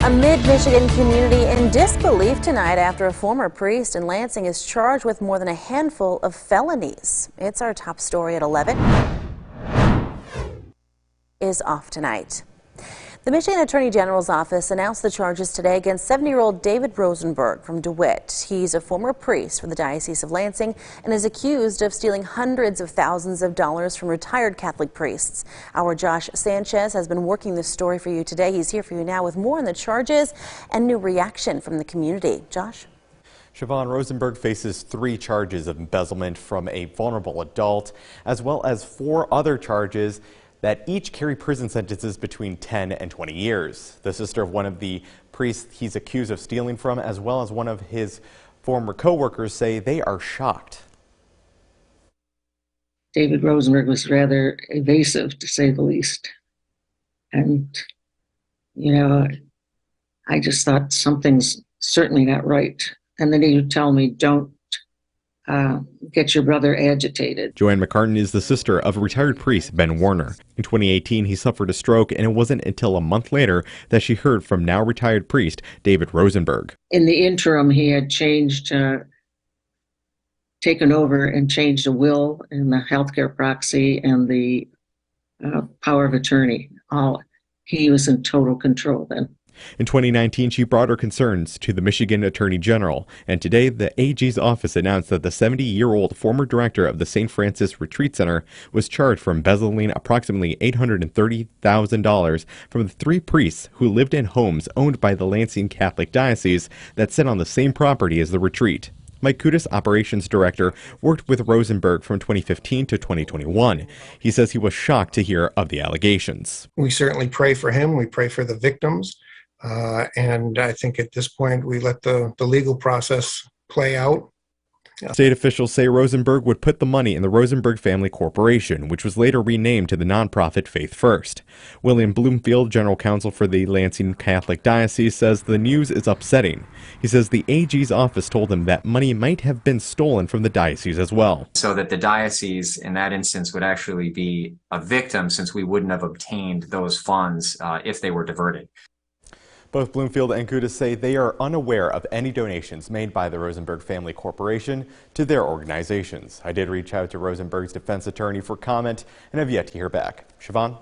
A mid-Michigan community in disbelief tonight after a former priest in Lansing is charged with more than a handful of felonies. It's our top story at 11. Is off tonight. The Michigan Attorney General's office announced the charges today against 70-year-old David Rosenberg from DeWitt. He's a former priest for the Diocese of Lansing and is accused of stealing hundreds of thousands of dollars from retired Catholic priests. Our Josh Sanchez has been working this story for you today. He's here for you now with more on the charges and new reaction from the community. Josh? Siobhan, Rosenberg faces 3 charges of embezzlement from a vulnerable adult, as well as 4 other charges that each carry prison sentences between 10 and 20 years. The sister of one of the priests he's accused of stealing from, as well as one of his former co-workers, say they are shocked. David Rosenberg was rather evasive, to say the least. And, I just thought something's certainly not right. And then he would tell me, don't get your brother agitated. Joanne McCartan is the sister of retired priest Ben Warner. In 2018, he suffered a stroke, and it wasn't until a month later that she heard from now retired priest David Rosenberg. In the interim, he had taken over and changed a will and the healthcare proxy and the power of attorney. He was in total control then. In 2019, she brought her concerns to the Michigan Attorney General, and today the AG's office announced that the 70-year-old former director of the St. Francis Retreat Center was charged for embezzling approximately $830,000 from the 3 priests who lived in homes owned by the Lansing Catholic Diocese that sit on the same property as the retreat. Mike Kudis, operations director, worked with Rosenberg from 2015 to 2021. He says he was shocked to hear of the allegations. We certainly pray for him. We pray for the victims. And I think at this point, we let the legal process play out. Yeah. State officials say Rosenberg would put the money in the Rosenberg Family Corporation, which was later renamed to the nonprofit Faith First. William Bloomfield, general counsel for the Lansing Catholic Diocese, says the news is upsetting. He says the AG's office told him that money might have been stolen from the diocese as well. So that the diocese in that instance would actually be a victim, since we wouldn't have obtained those funds if they were diverted. Both Bloomfield and Kudis say they are unaware of any donations made by the Rosenberg Family Corporation to their organizations. I did reach out to Rosenberg's defense attorney for comment and have yet to hear back. Siobhan?